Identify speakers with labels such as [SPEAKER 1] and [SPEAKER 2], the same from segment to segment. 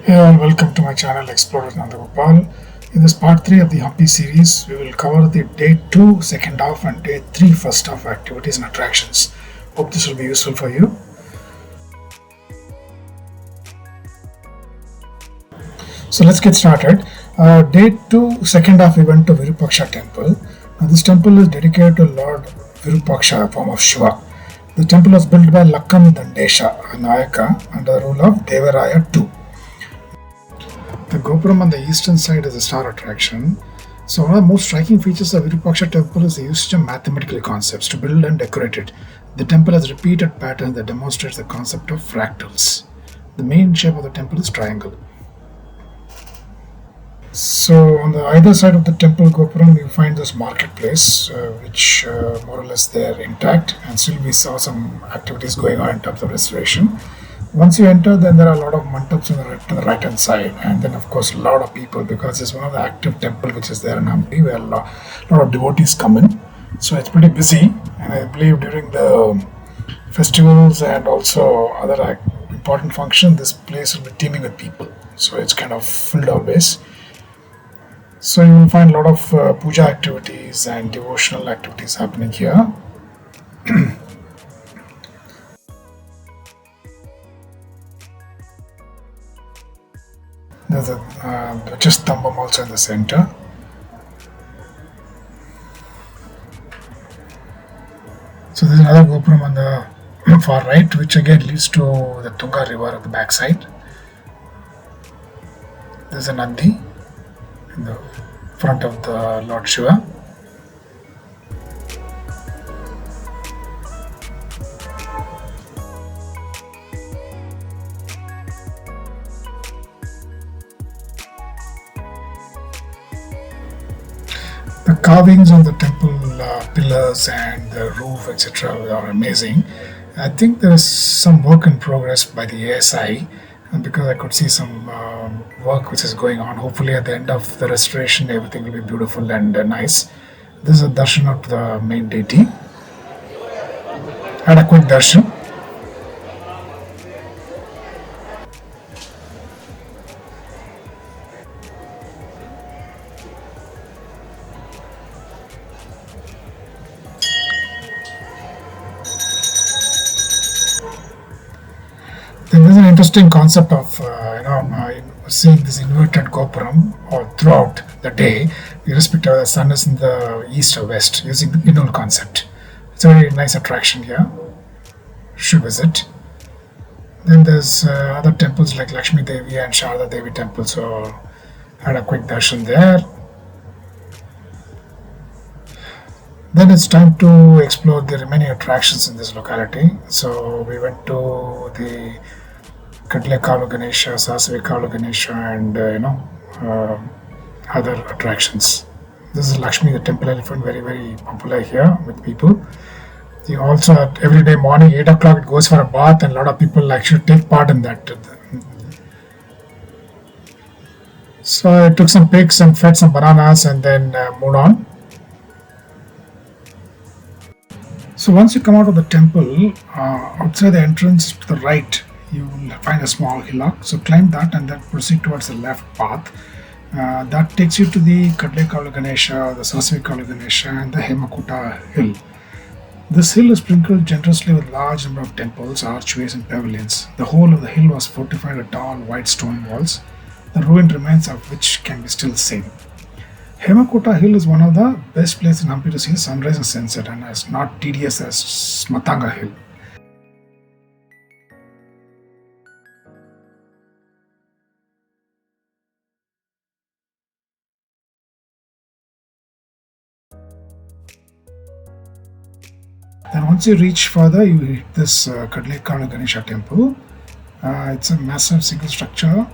[SPEAKER 1] Hey all, welcome to my channel Explorer Nandagopal. In this part 3 of the Hampi series, we will cover the day 2 second half and day 3 first half activities and attractions. Hope this will be useful for you. So let's get started. Day 2 second half we went to Virupaksha temple. Now this temple is dedicated to Lord Virupaksha, a form of Shiva. The temple was built by Lakshmi Dandesha, a Nayaka, under the rule of Devaraya II. The Gopuram on the eastern side is a star attraction. So one of the most striking features of Virupaksha temple is the usage of mathematical concepts to build and decorate it. The temple has repeated patterns that demonstrates the concept of fractals. The main shape of the temple is triangle. So on the either side of the temple Gopuram you find this marketplace which more or less there intact, and still we saw some activities going on in terms of restoration. Once you enter, then there are a lot of mantaps to the right hand side, and then of course a lot of people, because it's one of the active temple which is there in Hampi where a lot of devotees come in. So it's pretty busy, and I believe during the festivals and also other important functions this place will be teeming with people. So it's kind of filled always. So you will find a lot of puja activities and devotional activities happening here. There's a Stambam also in the center. So there's another Gopuram on the far right, which again leads to the Tunga river at the backside. There's a Nandi in the front of the Lord Shiva. The carvings on the temple pillars and the roof, etc., are amazing. I think there is some work in progress by the ASI, because I could see some work which is going on. Hopefully, at the end of the restoration, everything will be beautiful and nice. This is a darshan of the main deity. Had a quick darshan. Then there's an interesting concept of seeing this inverted gopuram or throughout the day, irrespective of the sun is in the east or west, using the pinhole concept. It's a very nice attraction here. Should visit. Then there's other temples like Lakshmi Devi and Sharda Devi temple. So had a quick darshan there. Then it's time to explore the remaining attractions in this locality. So we went to the Kadle Kalu Ganesha, Sasavi Kalu Ganesha, and other attractions. This is Lakshmi, the temple elephant, very very popular here with people. You also every day morning 8 o'clock it goes for a bath, and a lot of people actually take part in that. So I took some pics and fed some bananas and then moved on. So once you come out of the temple, outside the entrance to the right, you will find a small hillock. So climb that and then proceed towards the left path. That takes you to the Kadle Kalu Ganesha, the Sasvi Kalu Ganesha, and the Hemakuta hill. This hill is sprinkled generously with large number of temples, archways, and pavilions. The whole of the hill was fortified with tall white stone walls, the ruined remains of which can be still seen. Hemakuta Hill is one of the best places in Hampi to see the sunrise and sunset, and is not tedious as Matanga Hill. Then once you reach further, you hit this Kadle Kalu Ganesha temple. It's a massive single structure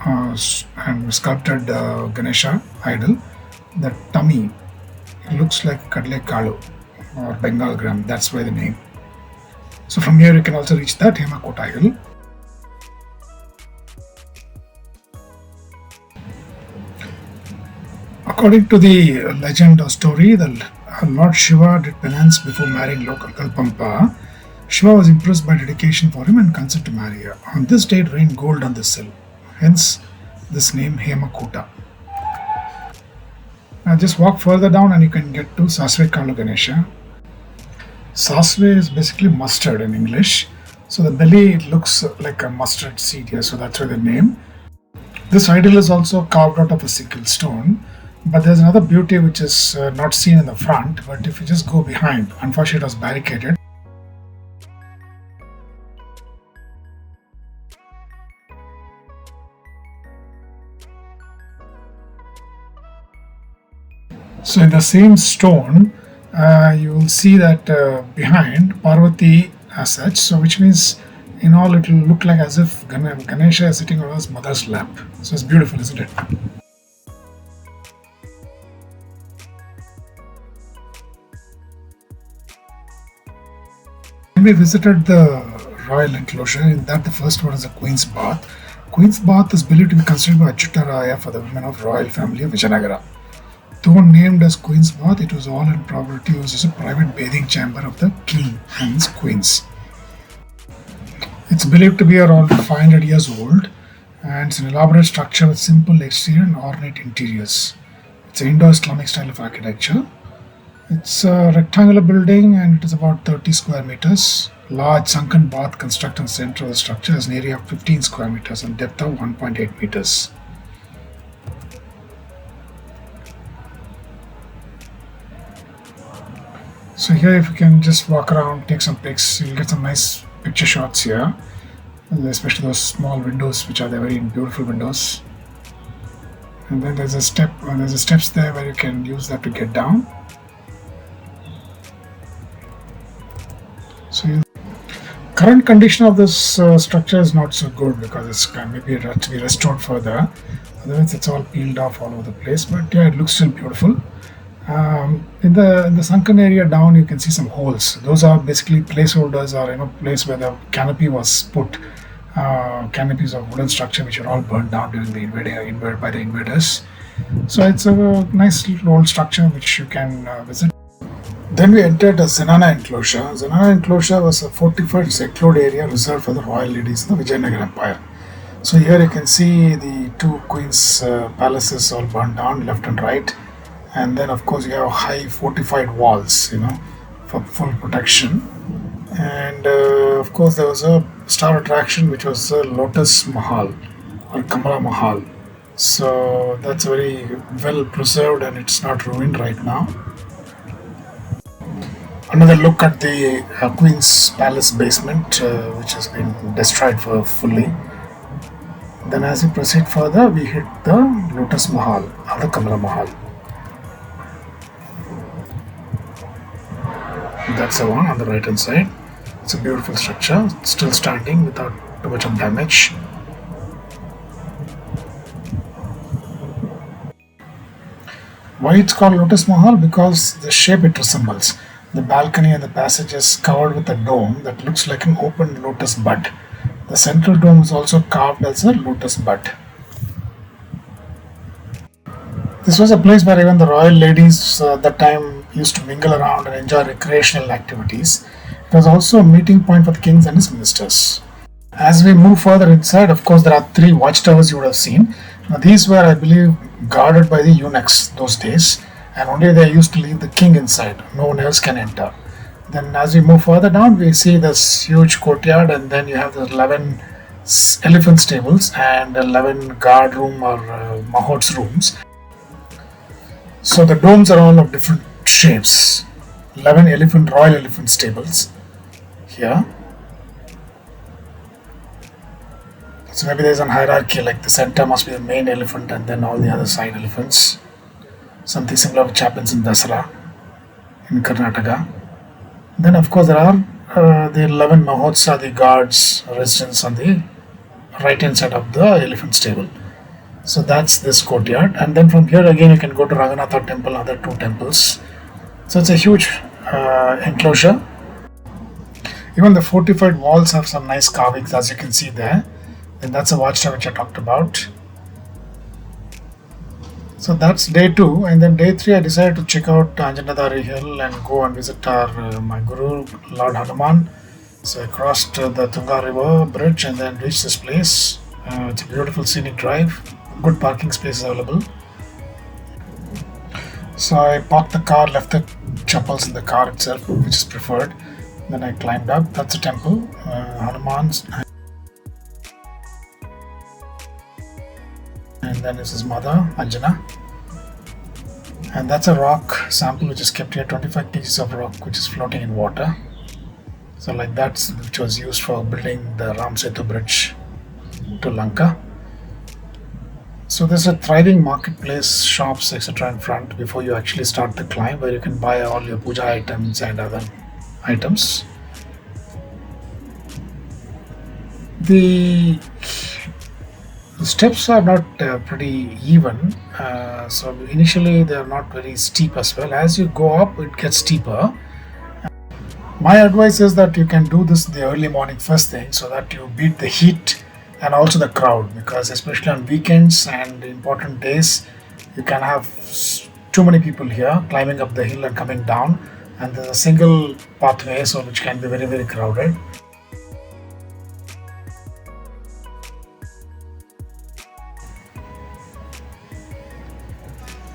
[SPEAKER 1] and sculpted Ganesha idol. The tummy looks like Kadle Kalu or Bengal gram, that's why the name. So from here you can also reach that Hemakuta hill. According to the legend or story, the Lord Shiva did penance before marrying local Kalpampa. Shiva was impressed by dedication for him and consented to marry her. On this day it rained gold on this hill, hence this name Hemakuta. Now just walk further down and you can get to Sasve Kalu Ganesha. Sasve is basically mustard in English. So the belly, it looks like a mustard seed here, so that's why the name. This idol is also carved out of a single stone, but there's another beauty which is not seen in the front, but if you just go behind, unfortunately it was barricaded. So in the same stone, you will see that behind Parvati as such, so which means in all it will look like as if Ganesha is sitting on his mother's lap. So it's beautiful, isn't it? When we visited the royal enclosure, in that the first one is the Queen's Bath. Queen's Bath is believed to be considered by Achyutaraya for the women of royal family of Vijayanagara. Though named as Queen's Bath, it was all in probability used as a private bathing chamber of the king and his queens. It's believed to be around 500 years old, and it's an elaborate structure with simple exterior and ornate interiors. It's an Indo-Islamic style of architecture. It's a rectangular building and it is about 30 square meters. Large sunken bath constructed in the center of the structure has an area of 15 square meters and depth of 1.8 meters. So here if you can just walk around, take some pics, you'll get some nice picture shots here, especially those small windows which are there, very beautiful windows. And then there's a steps there where you can use that to get down. So current condition of this structure is not so good because it's maybe to be restored further. Otherwise it's all peeled off all over the place, but yeah, it looks still beautiful. In the sunken area down, you can see some holes. Those are basically placeholders, or place where the canopy was put. Canopies of wooden structure which were all burned down during the by the invaders. So it's a nice little old structure which you can visit. Then we entered the Zenana enclosure. Zenana enclosure was a fortified secluded area reserved for the royal ladies in the Vijayanagara Empire. So here you can see the two queens' palaces all burned down left and right. And then of course you have high fortified walls, for full protection. And of course there was a star attraction which was the Lotus Mahal or Kamala Mahal. So that's very well preserved and it's not ruined right now. Another look at the Queen's Palace basement, which has been destroyed fully. Then as we proceed further, we hit the Lotus Mahal or the Kamala Mahal. That's the one on the right hand side. It's a beautiful structure, still standing without too much of damage. Why it's called Lotus Mahal? Because the shape it resembles. The balcony and the passage is covered with a dome that looks like an open lotus bud. The central dome is also carved as a lotus bud. This was a place where even the royal ladies at that time used to mingle around and enjoy recreational activities. It was also a meeting point for the kings and his ministers. As we move further inside, of course, there are 3 watchtowers you would have seen. Now, these were, I believe, guarded by the eunuchs those days, and only they used to leave the king inside. No one else can enter. Then as we move further down, we see this huge courtyard, and then you have the 11 elephant stables and 11 guard room or mahots rooms. So the domes are all of different shapes. 11 royal elephant stables here. So maybe there's a hierarchy, like the center must be the main elephant and then all the other side elephants. Something similar which happens in Dasara in Karnataka. Then of course there are the 11 mahots are the guards residents on the right hand side of the elephant stable. So that's this courtyard, and then from here again you can go to Ranganatha temple, other 2 temples. So it's a huge enclosure. Even the fortified walls have some nice carvings, as you can see there. And that's a watchtower which I talked about. So that's day 2, and then day 3 I decided to check out Anjanadri hill and go and visit my guru Lord Hanuman. So I crossed the Tunga river bridge and then reached this place. It's a beautiful scenic drive, good parking spaces available. So I parked the car, left the chappals in the car itself, which is preferred. Then I climbed up. That's a temple, Hanuman's, and then is his mother, Anjana. And that's a rock sample which is kept here, 25 kgs of rock which is floating in water. So like that's which was used for building the Ram Setu bridge to Lanka. So there's a thriving marketplace, shops, etc. in front before you actually start the climb, where you can buy all your puja items and other items. The steps are not pretty even, so initially they are not very steep as well. As you go up, it gets steeper. My advice is that you can do this in the early morning first thing so that you beat the heat and also the crowd, because especially on weekends and important days you can have too many people here climbing up the hill and coming down, and there's a single pathway so which can be very very crowded.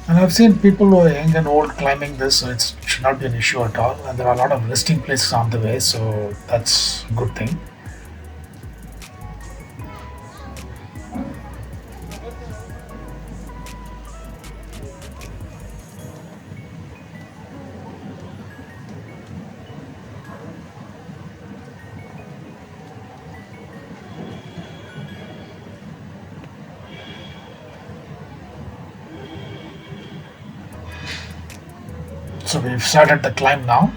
[SPEAKER 1] And I've seen people who are young and old climbing this, so it should not be an issue at all. And there are a lot of resting places on the way, so that's a good thing. So we've started the climb now.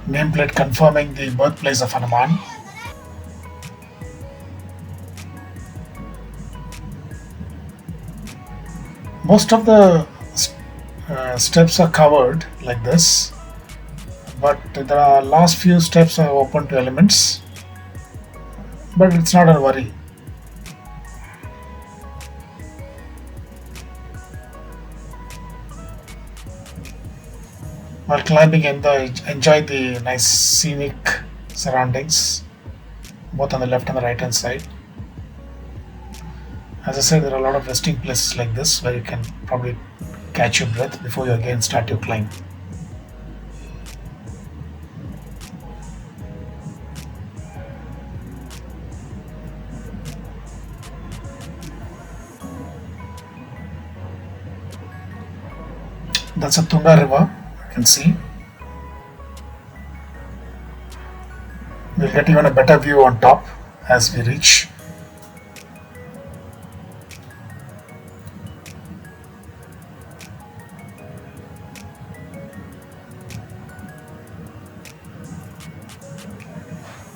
[SPEAKER 1] Nameplate confirming the birthplace of Hanuman. Most of the steps are covered like this, but the last few steps are open to elements. But it's not a worry. While climbing, enjoy the nice scenic surroundings, both on the left and the right hand side. As I said, there are a lot of resting places like this where you can probably catch your breath before you again start your climb. That's a Tunga river, you can see. We'll get even a better view on top as we reach.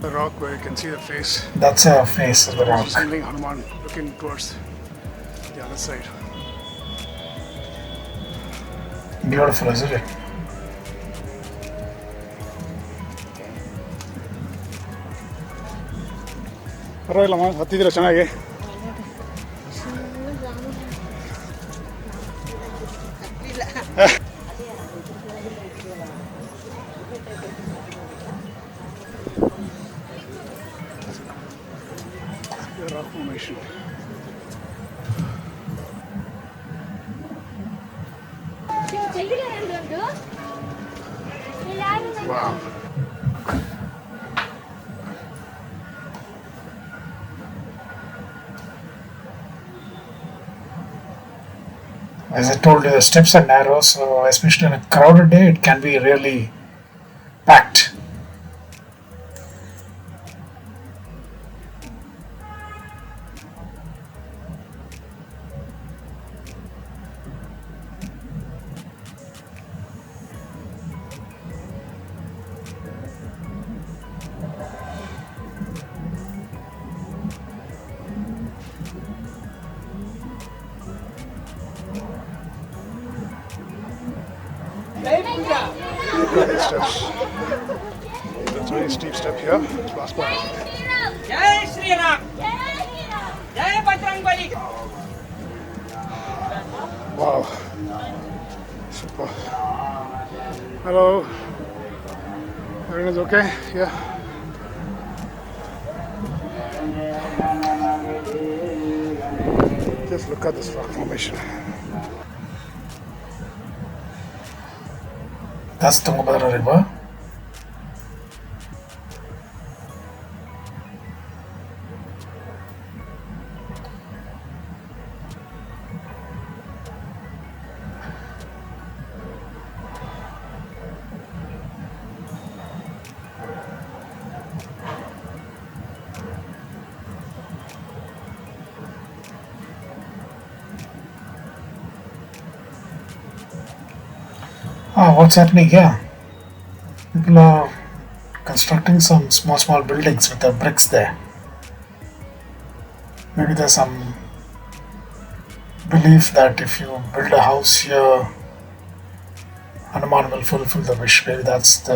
[SPEAKER 2] The rock where you can see the face.
[SPEAKER 1] That's a face of the rock.
[SPEAKER 2] Resembling Hanuman looking towards the other side.
[SPEAKER 1] Beautiful, isn't it?
[SPEAKER 2] ಪರವಾಗಿಲ್ಲಮ್ಮ ಹತ್ತಿದ್ದೀರಾ ಚೆನ್ನಾಗಿ. Rock formation. Wow.
[SPEAKER 1] As I told you, the steps are narrow, so especially on a crowded day, it can be really packed.
[SPEAKER 2] Steps. That's a very steep step here. Last part.
[SPEAKER 3] Jai Shri Ram. Jai Bajrangbali.
[SPEAKER 2] Wow. Super. Hello. Everything is okay? Yeah. Just look at this rock formation.
[SPEAKER 1] That's Tungabhadra River. What's happening here? People are constructing some small buildings with the bricks there. Maybe there's some belief that if you build a house here, Hanuman will fulfill the wish. Maybe that's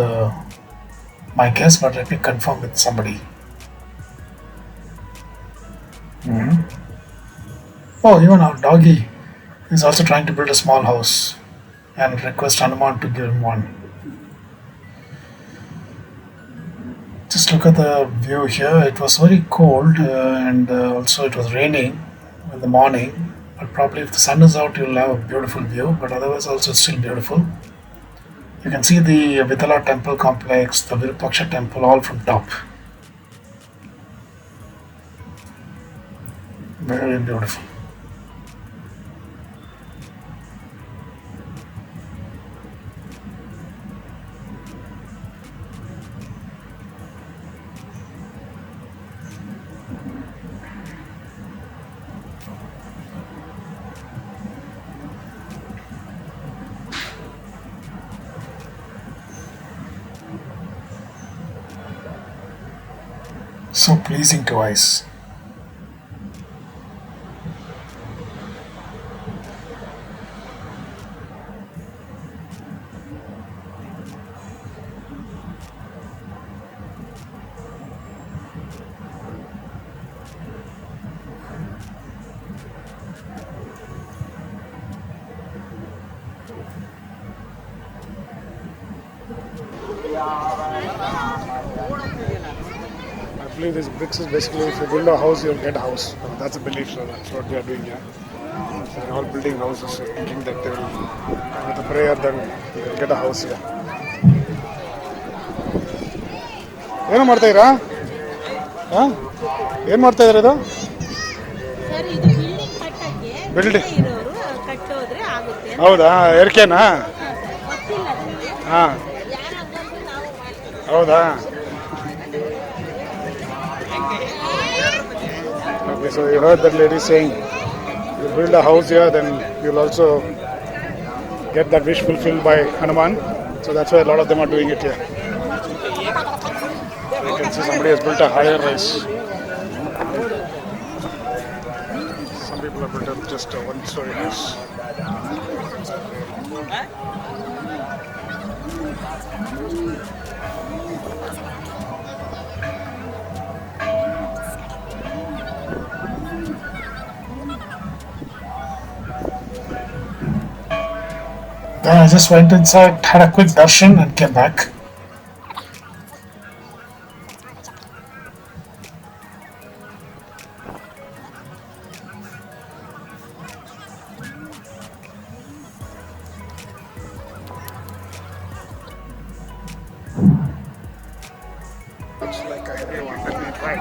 [SPEAKER 1] my guess, but let me confirm with somebody. Oh, even our doggy is also trying to build a small house and request Hanuman to give him one. Just look at the view here. It was very cold and also it was raining in the morning. But probably if the sun is out, you'll have a beautiful view. But otherwise, also it's still beautiful. You can see the Vithala temple complex, the Virupaksha temple, all from top. Very beautiful. So pleasing to eyes.
[SPEAKER 2] I believe this bricks is basically if you build a house, you'll get a house. That's a belief, so that's what they are doing here. So they're all building houses, thinking that they will, with a prayer, then they'll get a house here. ಏನು ಮಾಡ್ತಾ ಇದ್ದೀರಾ? ಹಾಂ ಏನು ಮಾಡ್ತಾ ಇದ್ದೀರಾ ಇದು?
[SPEAKER 4] Sir ಇದು building ಕಟ್ಟಕ್ಕೆ
[SPEAKER 2] ಬಿಲ್ಡಿಂಗ್
[SPEAKER 4] ಇರೋರು ಕಟ್ಟೋದ್ರೆ ಆಗುತ್ತೆ ಅಂತ
[SPEAKER 2] ಹೌದಾ ಎರ್ಕೆನಾ?
[SPEAKER 4] ಗೊತ್ತಿಲ್ಲ ನನಗೆ
[SPEAKER 2] ಹಾಂ
[SPEAKER 4] ಯಾರು ಬಂದು ನಾವು ಮಾಡ್ತೀವಿ
[SPEAKER 2] ಹೌದಾ? Okay, so you heard that lady saying, you build a house here, then you'll also get that wish fulfilled by Hanuman. So that's why a lot of them are doing it here. You can see somebody has built a higher rise. Some people have built just a one-story house.
[SPEAKER 1] Then I just went inside, had a quick darshan and came back.
[SPEAKER 2] Looks like a heavy one. Let me try.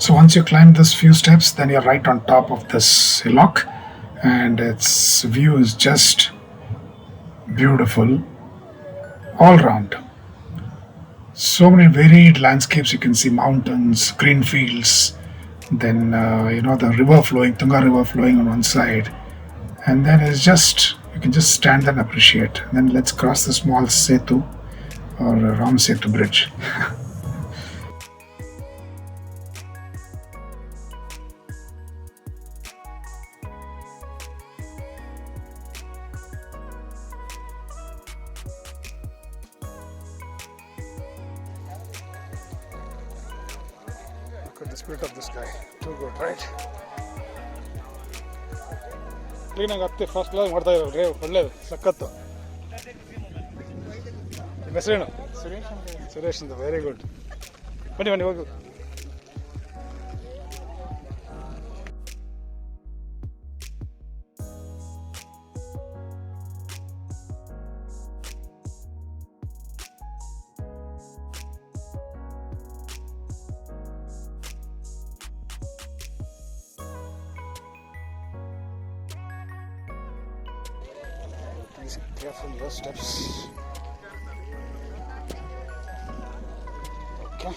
[SPEAKER 1] So once you climb this few steps, then you're right on top of this hillock, and its view is just beautiful all round. So many varied landscapes. You can see mountains, green fields, then the river flowing, Tunga river flowing on one side, and then it's just you can just stand and appreciate. Then let's cross the small Setu or Ram Setu bridge.
[SPEAKER 2] at the spirit of this guy. Too good, right? ಕ್ಲೀನಾಗಿ ಹತ್ತಿ first class ಮಾಡ್ತಾ ಇದ್ದಾರೆ ಒಳ್ಳೇದು ಸಖತ್ತು. ನಿಮ್ಮ ಹೆಸರೇನು? ಸುರೇಶ್ ಅಂತ. Very good. ಬನ್ನಿ ಹೋಗು. Please be careful your steps. Okay.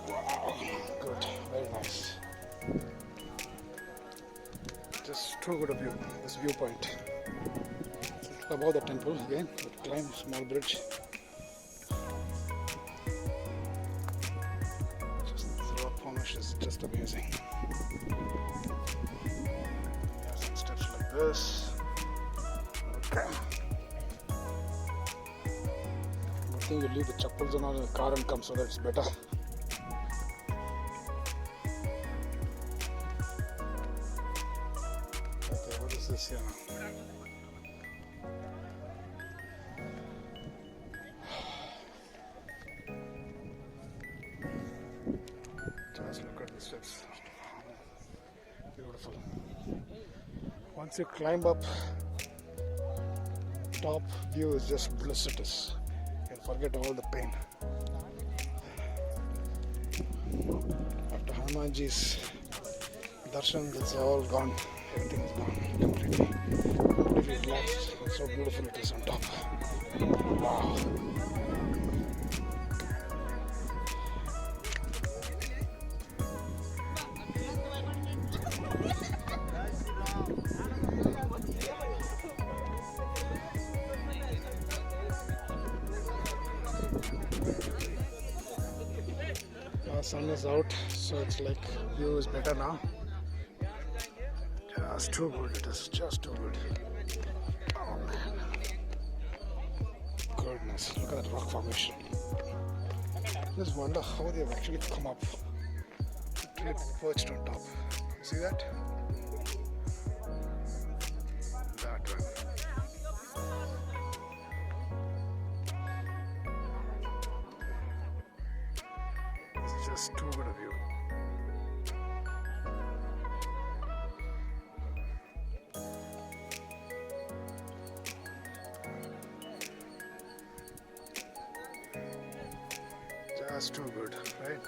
[SPEAKER 2] Wow. Good. Very nice. Just too good a view. This viewpoint. Above the temple again. Climb small bridge. Just the rock formation is just amazing. Some steps like this. Okay. Good thing you leave the chappals on the car and come, so that's better. Okay, what is this here now? Just look at the steps. Beautiful. Once you climb up, top view is just blissful. You'll forget all the pain. After Hanumanji's darshan, it's all gone. Everything is gone completely relaxed. And so beautiful it is on top. Wow. Sun is out, so it's like view is better now. Just too good, it is just too good. Oh man, goodness, look at that rock formation. Just wonder how they've actually come up, literally perched on top. See that? That one. Just too good a view. Just too good, right?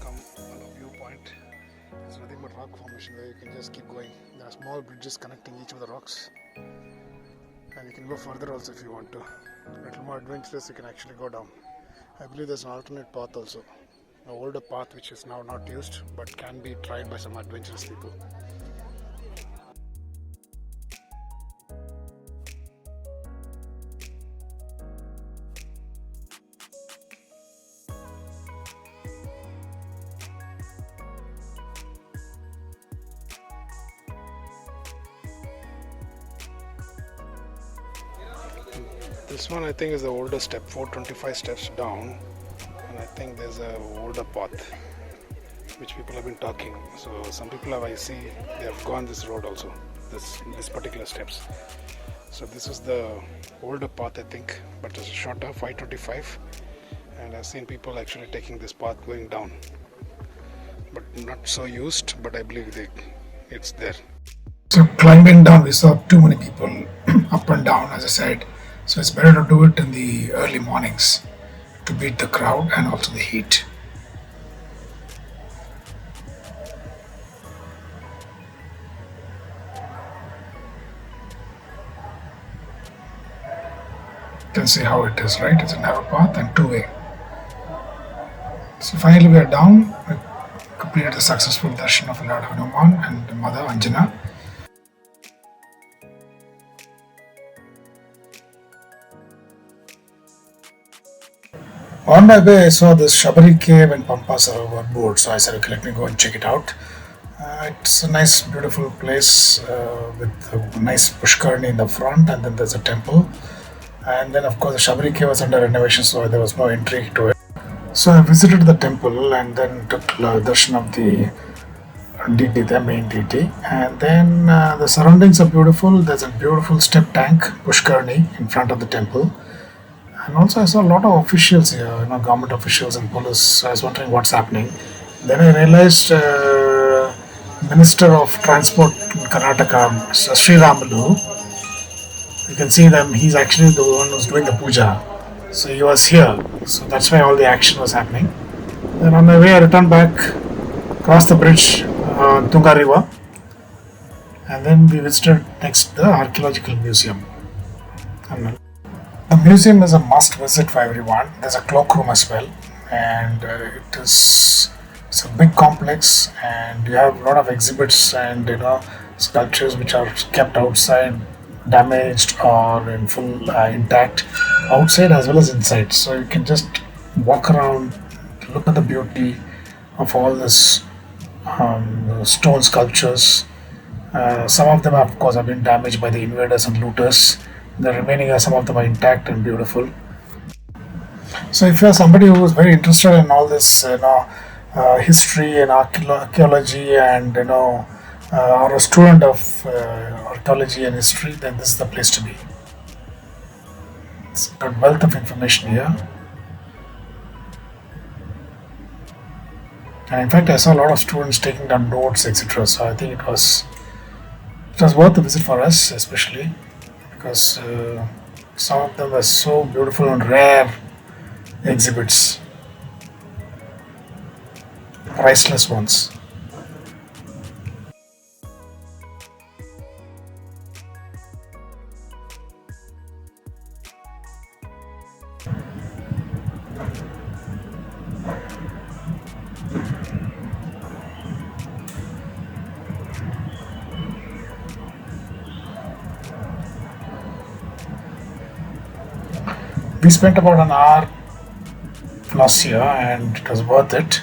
[SPEAKER 2] Come on a viewpoint. There's nothing but rock formation where you can just keep going. There are small bridges connecting each of the rocks, and you can go further also if you want to. A little more adventurous, you can actually go down. I believe there's an alternate path also, an older path which is now not used but can be tried by some adventurous people. This one I think is the older step, 425 steps down, and I think there's a older path which people have been talking. So some people have, I see, they have gone this road also, this particular steps. So this is the older path I think, but it's shorter, 525, and I've seen people actually taking this path going down, but not so used, but I believe it's there.
[SPEAKER 1] So climbing down, we saw too many people up and down, as I said. So it's better to do it in the early mornings to beat the crowd and also the heat. You can see how it is, right? It's a narrow path and two-way. So finally we are down. A completed the successful darshan of Lord Hanuman and Mother Anjana. On my way, I saw this Shabari cave and Pampa Sarovar board, so I said, okay, let me go and check it out. It's a nice, beautiful place with a nice pushkarni in the front, and then there's a temple. And then, of course, the Shabari cave was under renovation, so there was no entry to it. So I visited the temple and then took darshan of the deity, the main deity. And then the surroundings are beautiful. There's a beautiful step tank, pushkarni, in front of the temple. And also, I saw a lot of officials here, government officials and police. I was wondering what's happening. Then I realized Minister of Transport in Karnataka, Sri Ramalu, you can see them, he's actually the one who's doing the puja. So he was here. So that's why all the action was happening. Then on my way, I returned back, crossed the bridge, Tunga River, and then we visited next the Archaeological Museum. And the museum is a must visit for everyone. There's a cloakroom as well, and it's a big complex, and you have a lot of exhibits and sculptures which are kept outside, damaged or in full intact, outside as well as inside. So you can just walk around, look at the beauty of all this stone sculptures. Some of them, of course, have been damaged by the invaders and looters. The remaining some of them are intact and beautiful. So if you are somebody who is very interested in all this, history and archaeology, and or a student of archaeology and history, then this is the place to be. It's a wealth of information here. And in fact, I saw a lot of students taking down notes, etc. So I think it was worth a visit for us, especially because some of them were so beautiful and rare exhibits, priceless ones. We spent about an hour plus here, and it was worth it.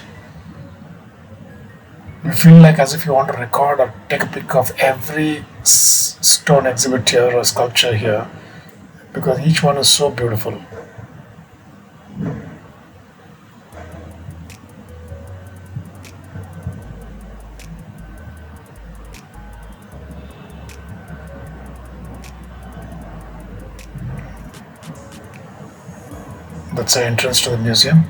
[SPEAKER 1] You feel like as if you want to record or take a pic of every stone exhibit here or sculpture here, because each one is so beautiful. That's the entrance to the museum.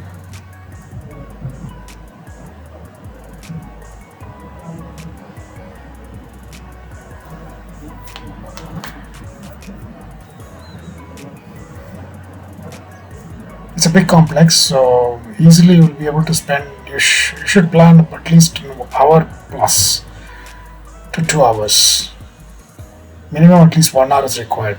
[SPEAKER 1] It's a big complex, so easily you will be able to spend, you should plan at least an hour plus to 2 hours. Minimum at least 1 hour is required.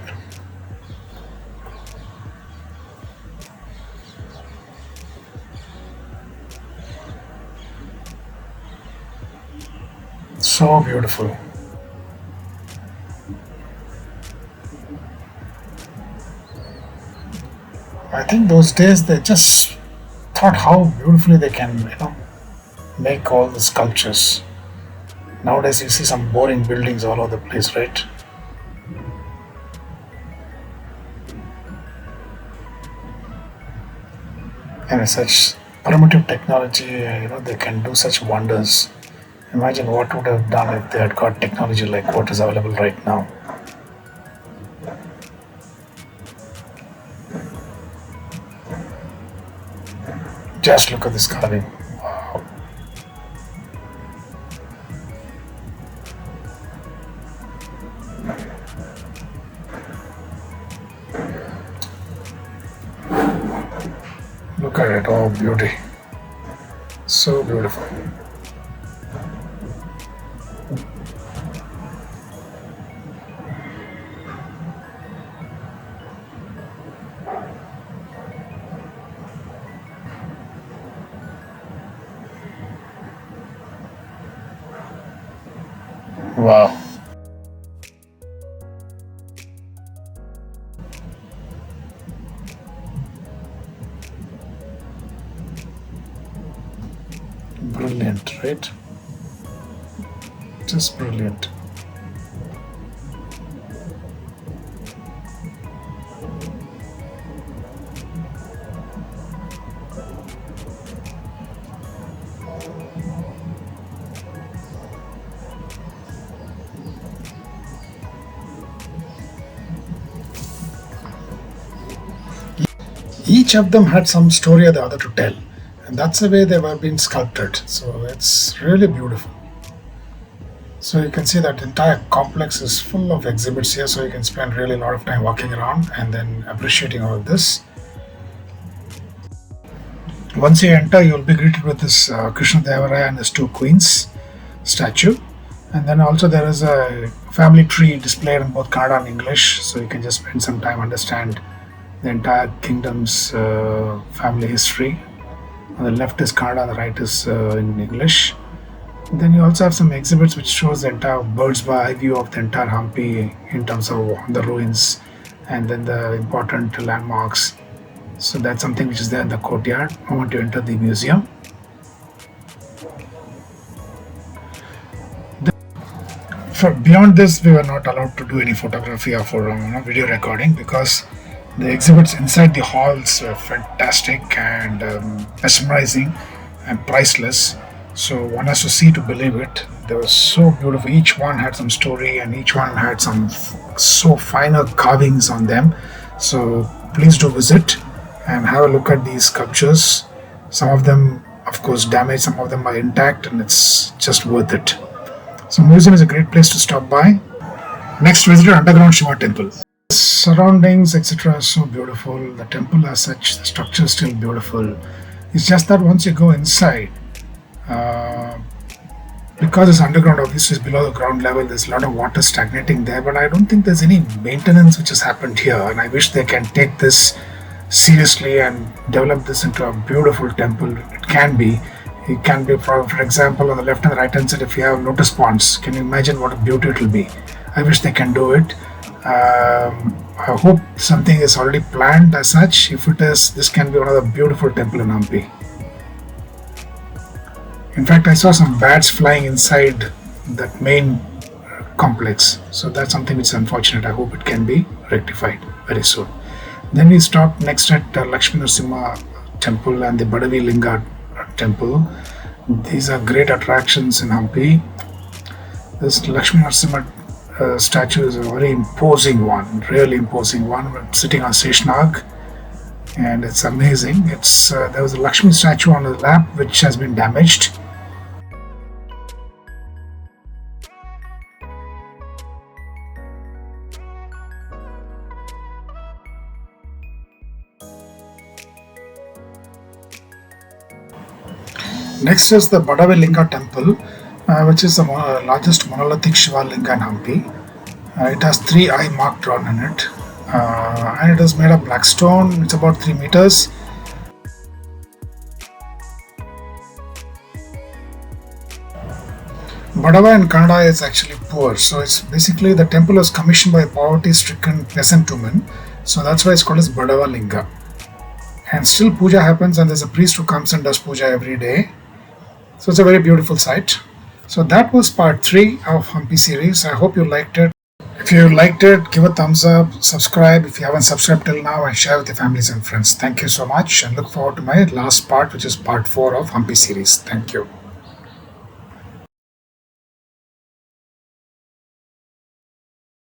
[SPEAKER 1] So beautiful. I think those days they just thought how beautifully they can, make all the sculptures. Nowadays you see some boring buildings all over the place, right? And with such primitive technology, they can do such wonders. Imagine what would have done if they had got technology like what is available right now. Just look at this carving. Wow. Look at it, oh beauty. So beautiful. Wow. Brilliant, right? Just brilliant. Each of them had some story or the other to tell, and that's the way they were being sculpted. So it's really beautiful. So you can see that entire complex is full of exhibits here, so you can spend really a lot of time walking around and then appreciating all of this. Once you enter, you'll be greeted with this Krishna Devaraya and his two queens statue. And then also there is a family tree displayed in both Kannada and English, so you can just spend some time understand the entire kingdom's family history. On the left is Kannada, on the right is in English. And then you also have some exhibits which shows the entire bird's eye view of the entire Hampi in terms of the ruins and then the important landmarks. So that's something which is there in the courtyard. I want to enter the museum. Beyond this, we were not allowed to do any photography or for video recording because the exhibits inside the halls were fantastic and mesmerizing and priceless. So one has to see to believe it. They were so beautiful. Each one had some story and each one had some so finer carvings on them. So please do visit and have a look at these sculptures. Some of them, of course, damaged. Some of them are intact, and it's just worth it. So museum is a great place to stop by. Next, visit underground Shiva temple. Surroundings, etc. are so beautiful. The temple as such, the structure is still beautiful. It's just that once you go inside, because it's underground, obviously it's below the ground level, there's a lot of water stagnating there, but I don't think there's any maintenance which has happened here, and I wish they can take this seriously and develop this into a beautiful temple. It can be, for example, on the left and the right hand side, if you have lotus ponds, can you imagine what a beauty it will be? I wish they can do it. I hope something is already planned as such. If it is, this can be one of the beautiful temple in Hampi. In fact, I saw some bats flying inside that main complex. So that's something which is unfortunate. I hope it can be rectified very soon. Then we stop next at Lakshmi Narasimha temple and the Badavi Linga temple. These are great attractions in Hampi. This Lakshmi Narasimha statue is a very imposing one, really imposing one, sitting on Seshnag. And it's amazing. There was a Lakshmi statue on the lap which has been damaged. Next is the Badavi Linga temple, which is the largest monolithic Shiva Linga in Hampi. It has 3 eye mark drawn in it, and it is made of black stone. It's about 3 meters. Badavi in Kannada is actually poor, so it's basically the temple was commissioned by a poverty-stricken peasant woman, so that's why it's called as Badavi Linga. And still puja happens, and there's a priest who comes and does puja every day. So it's a very beautiful site. So that was part 3 of Hampi series. I hope you liked it. If you liked it, give a thumbs up, subscribe if you haven't subscribed till now, and share with your families and friends. Thank you so much, and look forward to my last part, which is part 4 of Hampi series. Thank you.